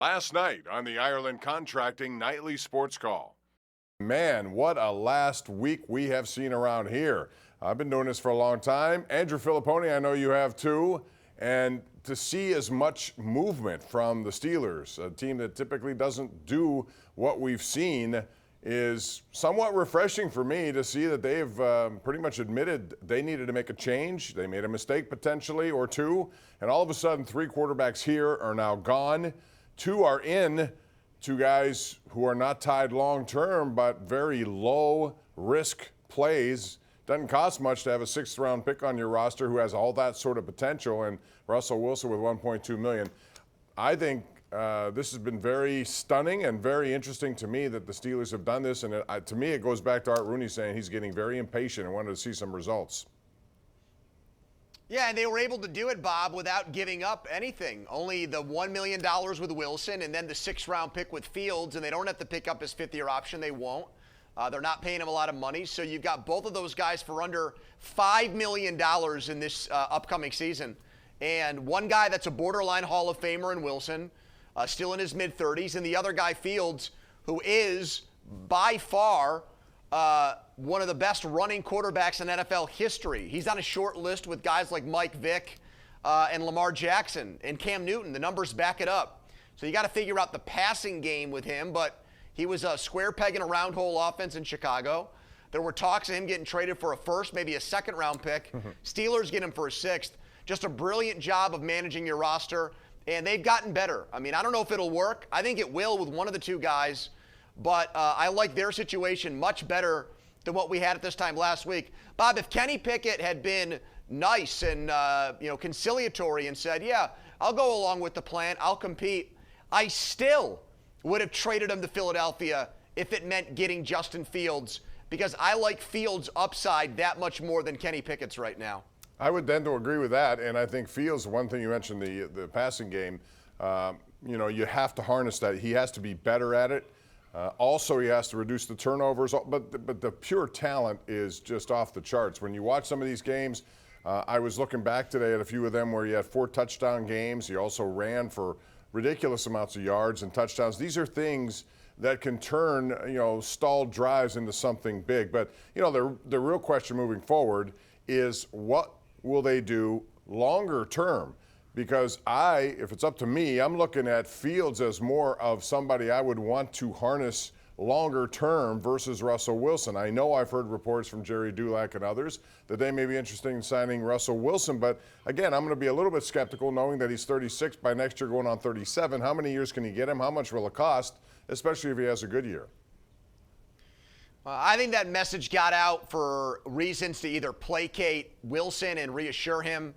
Last night on the Ireland Contracting Nightly Sports Call. Man, what a last week we have seen around here. I've been doing this for a long time. Andrew Fillipponi, I know you have too. And to see as much movement from the Steelers, a team that typically doesn't do what we've seen, is somewhat refreshing for me to see that they've pretty much admitted they needed to make a change. They made a mistake potentially or two, and all of a sudden 3 quarterbacks here are now gone. 2 are in, 2 guys who are not tied long term, but very low risk plays. Doesn't cost much to have a 6th round pick on your roster who has all that sort of potential, and Russell Wilson with $1.2 million. I think this has been very stunning and very interesting to me that the Steelers have done this, and to me it goes back to Art Rooney saying he's getting very impatient and wanted to see some results. Yeah, and they were able to do it, Bob, without giving up anything. Only the $1 million with Wilson and then the 6th round pick with Fields, and they don't have to pick up his 5th-year option. They won't. They're not paying him a lot of money, so you've got both of those guys for under $5 million in this upcoming season. And one guy that's a borderline Hall of Famer in Wilson, still in his mid-30s, and the other guy, Fields, who is by far one of the best running quarterbacks in NFL history. He's on a short list with guys like Mike Vick and Lamar Jackson and Cam Newton. The numbers back it up. So you got to figure out the passing game with him, but he was a square peg in a round hole offense in Chicago. There were talks of him getting traded for a 1st, maybe a 2nd round pick. Steelers get him for a 6th. Just a brilliant job of managing your roster, and they've gotten better. I mean, I don't know if it'll work. I think it will with one of the 2 guys, but I like their situation much better than what we had at this time last week. Bob, if Kenny Pickett had been nice and conciliatory and said, yeah, I'll go along with the plan, I'll compete, I still would have traded him to Philadelphia if it meant getting Justin Fields, because I like Fields' upside that much more than Kenny Pickett's right now. I would tend to agree with that, and I think Fields, one thing you mentioned, the passing game, you have to harness that. He has to be better at it. Also, he has to reduce the turnovers, but the pure talent is just off the charts. When you watch some of these games, I was looking back today at a few of them where he had 4 touchdown games. He also ran for ridiculous amounts of yards and touchdowns. These are things that can turn, stalled drives into something big. But, the real question moving forward is what will they do longer term? Because if it's up to me, I'm looking at Fields as more of somebody I would want to harness longer term versus Russell Wilson. I know I've heard reports from Jerry Dulac and others that they may be interested in signing Russell Wilson, but again, I'm going to be a little bit skeptical knowing that he's 36 by next year going on 37. How many years can he get him? How much will it cost, especially if he has a good year? I think that message got out for reasons to either placate Wilson and reassure him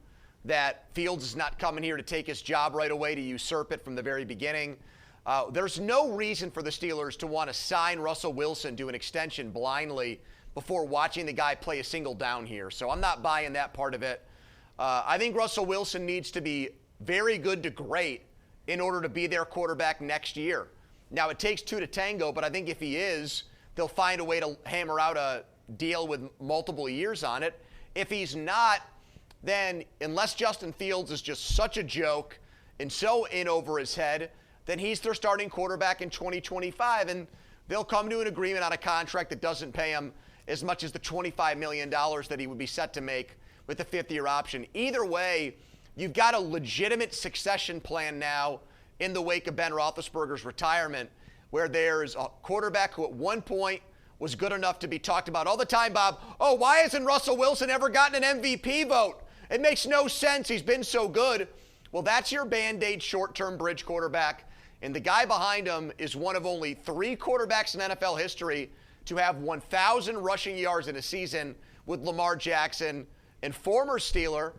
that Fields is not coming here to take his job right away, to usurp it from the very beginning. There's no reason for the Steelers to want to sign Russell Wilson to an extension blindly before watching the guy play a single down here. So I'm not buying that part of it. I think Russell Wilson needs to be very good to great in order to be their quarterback next year. Now, it takes 2 to tango, but I think if he is, they'll find a way to hammer out a deal with multiple years on it. If he's not, then unless Justin Fields is just such a joke and so in over his head, then he's their starting quarterback in 2025, and they'll come to an agreement on a contract that doesn't pay him as much as the $25 million that he would be set to make with the 5th-year option. Either way, you've got a legitimate succession plan now in the wake of Ben Roethlisberger's retirement, where there's a quarterback who at one point was good enough to be talked about all the time, Bob. Oh, why hasn't Russell Wilson ever gotten an MVP vote? It makes no sense. He's been so good. Well, that's your Band-Aid short-term bridge quarterback. And the guy behind him is one of only 3 quarterbacks in NFL history to have 1,000 rushing yards in a season with Lamar Jackson and former Steeler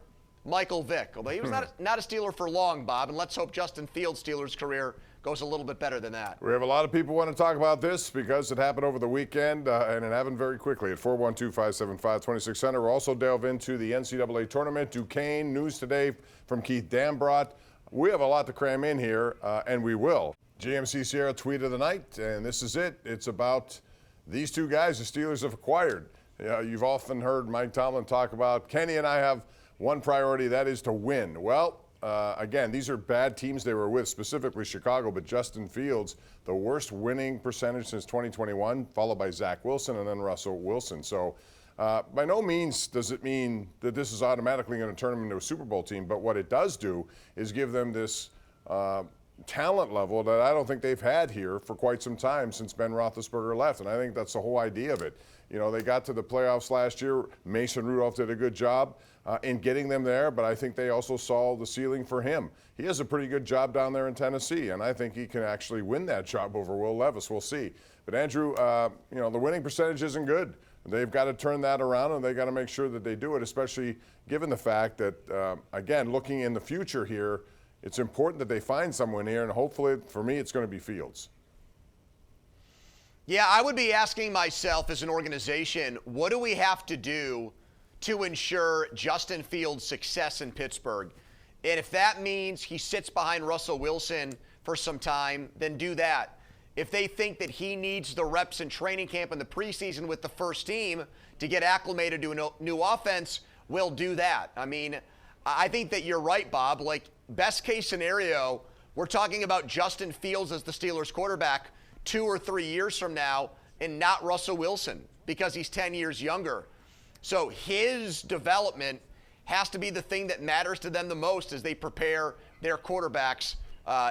Michael Vick. Although he was not a Steeler for long, Bob, and let's hope Justin Fields' Steelers career goes a little bit better than that. We have a lot of people want to talk about this because it happened over the weekend, and it happened very quickly at 412-575-2600. We'll also delve into the NCAA tournament. Duquesne, news today from Keith Dambrot. We have a lot to cram in here, and we will. GMC Sierra tweet of the night, and this is it. It's about these 2 guys the Steelers have acquired. You've often heard Mike Tomlin talk about, Kenny and I have one priority, that is to win. Well, again, these are bad teams they were with, specifically Chicago, but Justin Fields, the worst winning percentage since 2021, followed by Zach Wilson and then Russell Wilson. So by no means does it mean that this is automatically going to turn them into a Super Bowl team, but what it does do is give them this talent level that I don't think they've had here for quite some time since Ben Roethlisberger left, and I think that's the whole idea of it. You know, they got to the playoffs last year. Mason Rudolph did a good job in getting them there, but I think they also saw the ceiling for him. He has a pretty good job down there in Tennessee, and I think he can actually win that job over Will Levis. We'll see. But Andrew, you know, the winning percentage isn't good. They've got to turn that around, and they've got to make sure that they do it, especially given the fact that, again, looking in the future here, it's important that they find someone here, and hopefully, for me, it's going to be Fields. Yeah, I would be asking myself as an organization, what do we have to do to ensure Justin Fields' success in Pittsburgh? And if that means he sits behind Russell Wilson for some time, then do that. If they think that he needs the reps in training camp in the preseason with the first team to get acclimated to a new offense, we'll do that. I mean, I think that you're right, Bob. Like, best case scenario, we're talking about Justin Fields as the Steelers quarterback 2 or 3 years from now and not Russell Wilson because he's 10 years younger. So his development has to be the thing that matters to them the most as they prepare their quarterbacks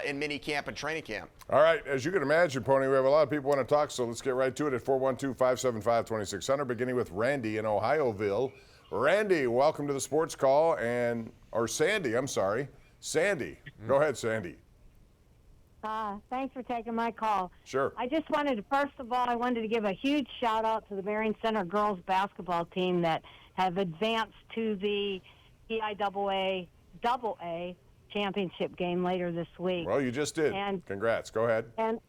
in mini camp and training camp. All right, as you can imagine, Pony, we have a lot of people want to talk, so let's get right to it at 412-575-2600, beginning with Randy in Ohioville. Randy, welcome to the Sports Call, Sandy, I'm sorry. Sandy. Go ahead, Sandy. Thanks for taking my call. Sure. I just wanted to, first of all, I wanted to give a huge shout out to the Marion Center girls basketball team that have advanced to the KDKA-AA championship game later this week. Well, you just did. And congrats. Go ahead. And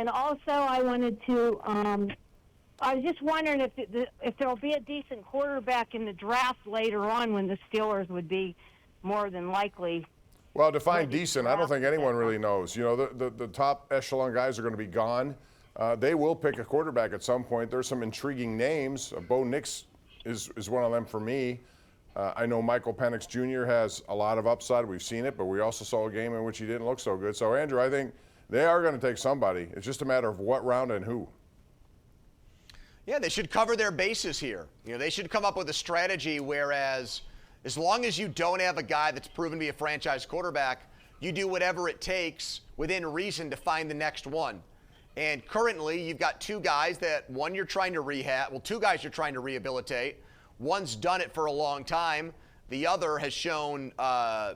also I wanted to, I was just wondering if there'll be a decent quarterback in the draft later on when the Steelers would be more than likely. Well, define decent, I don't think anyone really knows. You know, the top echelon guys are going to be gone. They will pick a quarterback at some point. There's some intriguing names. Bo Nix is one of them for me. I know Michael Penix Jr. has a lot of upside. We've seen it, but we also saw a game in which he didn't look so good. So, Andrew, I think they are going to take somebody. It's just a matter of what round and who. Yeah, they should cover their bases here. You know, they should come up with a strategy whereas as long as you don't have a guy that's proven to be a franchise quarterback, you do whatever it takes within reason to find the next one. And currently, you've got two guys that one you're trying to rehab. Well, two guys you're trying to rehabilitate. One's done it for a long time. The other has shown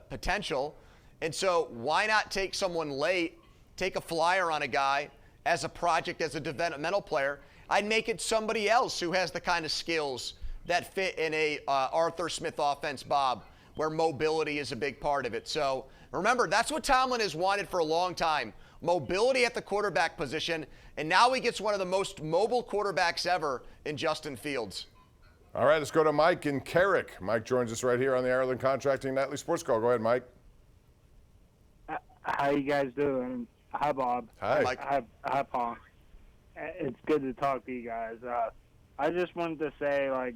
potential. And so why not take someone late, take a flyer on a guy as a project, as a developmental player? I'd make it somebody else who has the kind of skills that fit in a Arthur Smith offense, Bob, where mobility is a big part of it. So remember, that's what Tomlin has wanted for a long time, mobility at the quarterback position, and now he gets one of the most mobile quarterbacks ever in Justin Fields. All right, let's go to Mike in Carrick. Mike joins us right here on the Ireland Contracting Nightly Sports Call. Go ahead, Mike. How you guys doing? Hi, Bob. Hi. Mike. Hi, Paul. It's good to talk to you guys. I just wanted to say, like,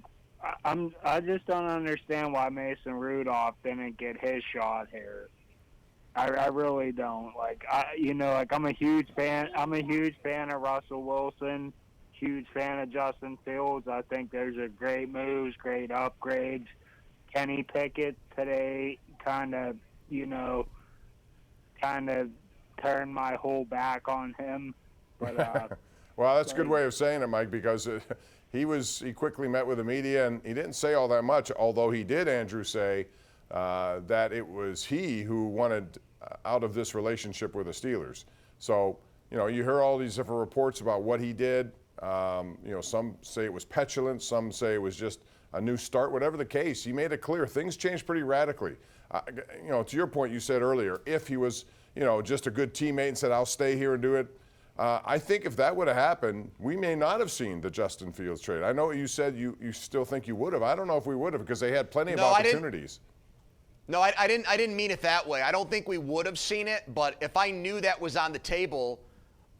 I just don't understand why Mason Rudolph didn't get his shot here. I really don't. Like, I'm a huge fan. I'm a huge fan of Russell Wilson. Huge fan of Justin Fields. I think there's a great moves, great upgrades. Kenny Pickett today kind of turned my whole back on him. But well, that's a good way of saying it, Mike, because he quickly met with the media, and he didn't say all that much, although he did, Andrew, say that it was he who wanted out of this relationship with the Steelers. So, you hear all these different reports about what he did. Some say it was petulant, some say it was just a new start. Whatever the case, he made it clear things changed pretty radically. To your point, you said earlier, if he was, just a good teammate and said, I'll stay here and do it, I think if that would have happened, we may not have seen the Justin Fields trade. I know you said you still think you would have. I don't know if we would have because they had plenty of opportunities. I didn't mean it that way. I don't think we would have seen it, but if I knew that was on the table,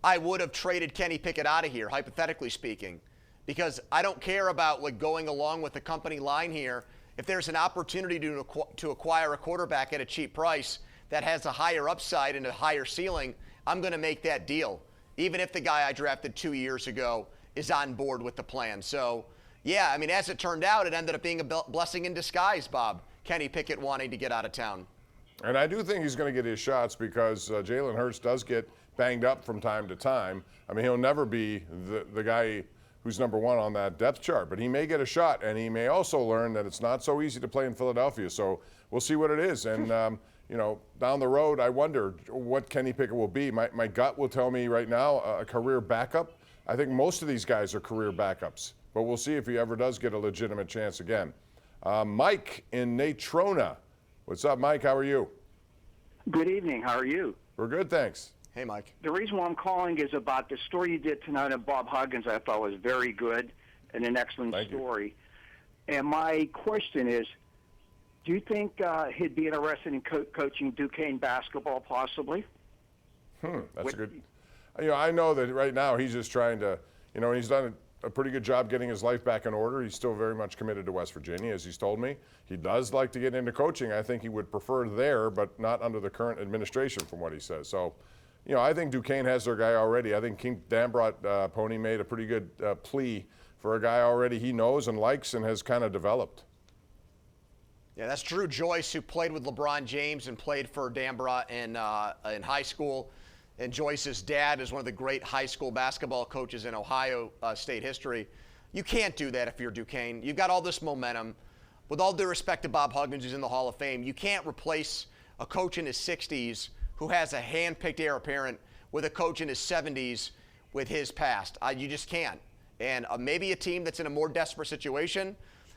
I would have traded Kenny Pickett out of here, hypothetically speaking, because I don't care about going along with the company line here if there's an opportunity to acquire a quarterback at a cheap price that has a higher upside and a higher ceiling, I'm going to make that deal, even if the guy I drafted 2 years ago is on board with the plan. So, yeah, I mean, as it turned out, it ended up being a blessing in disguise, Bob, Kenny Pickett wanting to get out of town. And I do think he's going to get his shots because Jalen Hurts does get banged up from time to time. I mean, he'll never be the guy who's number one on that depth chart, but he may get a shot, and he may also learn that it's not so easy to play in Philadelphia. So we'll see what it is. And, you know, down the road, I wonder what Kenny Pickett will be. My gut will tell me right now a career backup. I think most of these guys are career backups, but we'll see if he ever does get a legitimate chance again. Mike in Natrona. What's up, Mike? How are you? Good evening. How are you? We're good, thanks. Hey, Mike. The reason why I'm calling is about the story you did tonight on Bob Huggins. I thought was very good and an excellent story. And my question is, do you think he'd be interested in coaching Duquesne basketball possibly? That's a good. You know, I know that right now he's just trying to, you know, he's done a pretty good job getting his life back in order. He's still very much committed to West Virginia, as he's told me. He does like to get into coaching. I think he would prefer there, but not under the current administration, from what he says. So, you know, I think Duquesne has their guy already. I think King Dambrot Pony made a pretty good plea for a guy already he knows and likes and has kind of developed. Yeah, that's Drew Joyce, who played with LeBron James and played for Dambrot in high school. And Joyce's dad is one of the great high school basketball coaches in Ohio state history. You can't do that if you're Duquesne. You've got all this momentum. With all due respect to Bob Huggins, who's in the Hall of Fame, you can't replace a coach in his 60s who has a hand-picked heir apparent with a coach in his 70s with his past. You just can't. And maybe a team that's in a more desperate situation,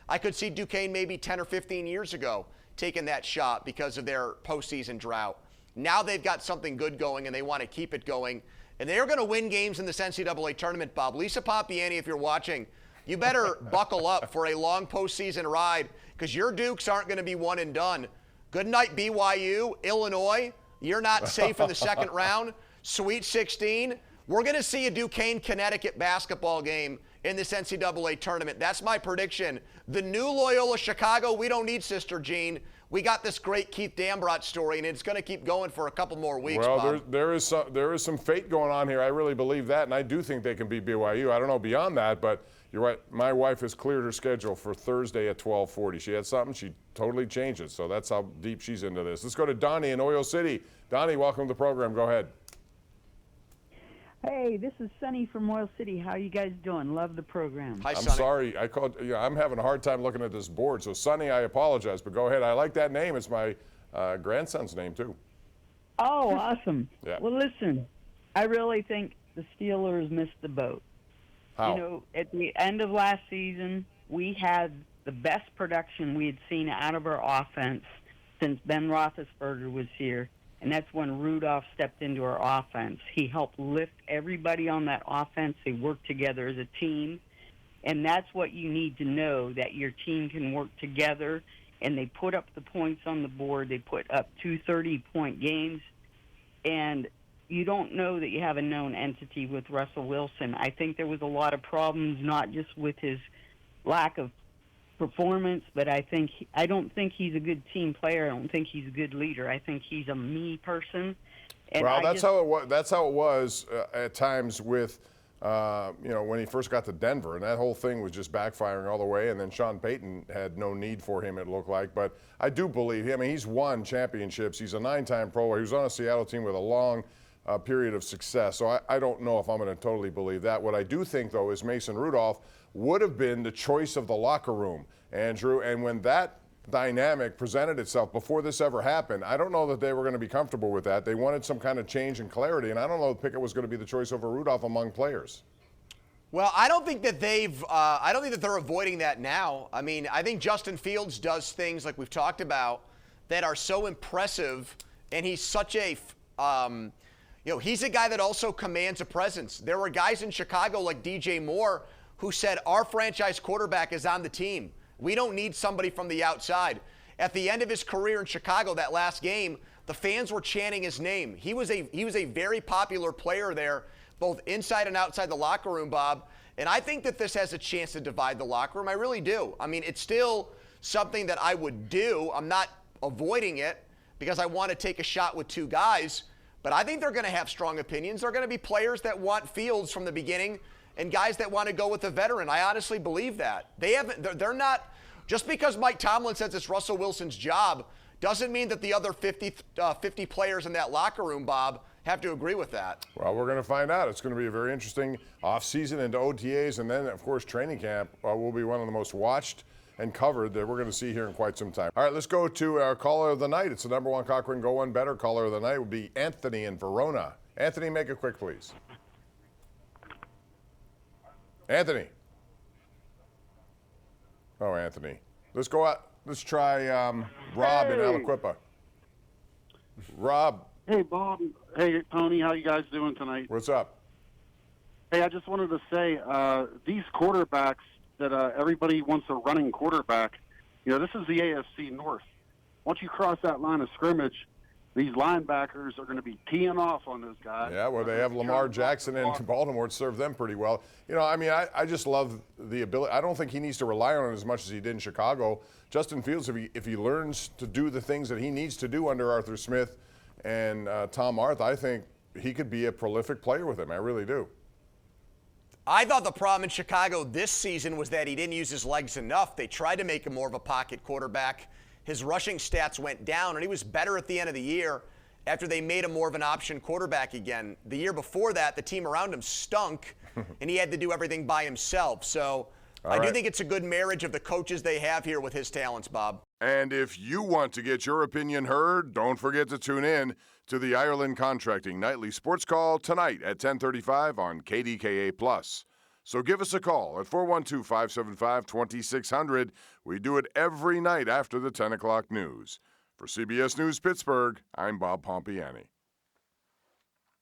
I could see Duquesne maybe 10 or 15 years ago taking that shot because of their postseason drought. Now they've got something good going, and they want to keep it going. And they're going to win games in this NCAA tournament, Bob. Lisa Pompeani, if you're watching, you better buckle up for a long postseason ride because your Dukes aren't going to be one and done. Good night, BYU. Illinois, you're not safe in the second round. Sweet 16. We're going to see a Duquesne-Connecticut basketball game in this NCAA tournament. That's my prediction. The new Loyola Chicago, we don't need Sister Jean. We got this great Keith Dambrot story, and it's going to keep going for a couple more weeks, well, Bob. there is some fate going on here. I really believe that, and I do think they can beat BYU. I don't know beyond that, but you're right. My wife has cleared her schedule for Thursday at 12:40. She had something. She totally changed it, so that's how deep she's into this. Let's go to Donnie in Oil City. Donnie, welcome to the program. Go ahead. Hey, this is Sunny from Oil City. How you guys doing? Love the program. Hi, I'm Sonny. sorry. I called. You know, I'm having a hard time looking at this board. So, Sonny, I apologize, but go ahead. I like that name. It's my grandson's name, too. Oh, awesome. Yeah. Well, listen, I really think the Steelers missed the boat. How? You know, at the end of last season, we had the best production we had seen out of our offense since Ben Roethlisberger was here. And that's when Rudolph stepped into our offense. He helped lift everybody on that offense. They worked together as a team. And that's what you need to know, that your team can work together. And they put up the points on the board. They put up 2 30-point games. And you don't know that you have a known entity with Russell Wilson. I think there was a lot of problems, not just with his lack of performance, but I don't think he's a good team player. I don't think he's a good leader. I think he's a me person. And well, that's how it was. That's how it was at times with, you know, when he first got to Denver, and that whole thing was just backfiring all the way. And then Sean Payton had no need for him, it looked like. But I do believe him. I mean, he's won championships. He's a 9-time Pro. He was on a Seattle team with a long period of success. So I don't know if I'm going to totally believe that. What I do think, though, is Mason Rudolph would have been the choice of the locker room, Andrew. And when that dynamic presented itself before this ever happened, I don't know that they were going to be comfortable with that. They wanted some kind of change and clarity, and I don't know if Pickett was going to be the choice over Rudolph among players. Well, I don't think that I don't think that they're avoiding that now. I mean, I think Justin Fields does things like we've talked about that are so impressive, and he's such a, you know, he's a guy that also commands a presence. There were guys in Chicago like DJ Moore who said, our franchise quarterback is on the team. We don't need somebody from the outside. At the end of his career in Chicago, that last game, the fans were chanting his name. He was a very popular player there, both inside and outside the locker room, Bob. And I think that this has a chance to divide the locker room. I really do. I mean, it's still something that I would do. I'm not avoiding it because I want to take a shot with two guys, but I think they're going to have strong opinions. They're going to be players that want Fields from the beginning and guys that want to go with a veteran. I honestly believe that. They're not, just because Mike Tomlin says it's Russell Wilson's job doesn't mean that the other 50 players in that locker room, Bob, have to agree with that. Well, we're going to find out. It's going to be a very interesting offseason into OTAs, and then, of course, training camp will be one of the most watched and covered that we're going to see here in quite some time. All right, let's go to our caller of the night. It's the number one Cochrane Go One Better caller of the night. Would be Anthony in Verona. Anthony, make it quick, please. Anthony. Oh, Anthony. Let's go out. Let's try Rob in Aliquippa. Rob. Hey, Bob. Hey, Tony. How you guys doing tonight? What's up? Hey, I just wanted to say these quarterbacks that everybody wants a running quarterback, this is the AFC North. Once you cross that line of scrimmage, these linebackers are going to be teeing off on those guys. Yeah, well, they have Lamar Jackson in Baltimore to serve them pretty well. I just love the ability. I don't think he needs to rely on it as much as he did in Chicago. Justin Fields, if he learns to do the things that he needs to do under Arthur Smith and Tom Arth, I think he could be a prolific player with him. I really do. I thought the problem in Chicago this season was that he didn't use his legs enough. They tried to make him more of a pocket quarterback. His rushing stats went down, and he was better at the end of the year after they made him more of an option quarterback again. The year before that, the team around him stunk, and he had to do everything by himself. So I do think it's a good marriage of the coaches they have here with his talents, Bob. And if you want to get your opinion heard, don't forget to tune in to the Ireland Contracting Nightly Sports Call tonight at 10:35 on KDKA+. So give us a call at 412-575-2600. We do it every night after the 10 o'clock news. For CBS News Pittsburgh, I'm Bob Pompeani.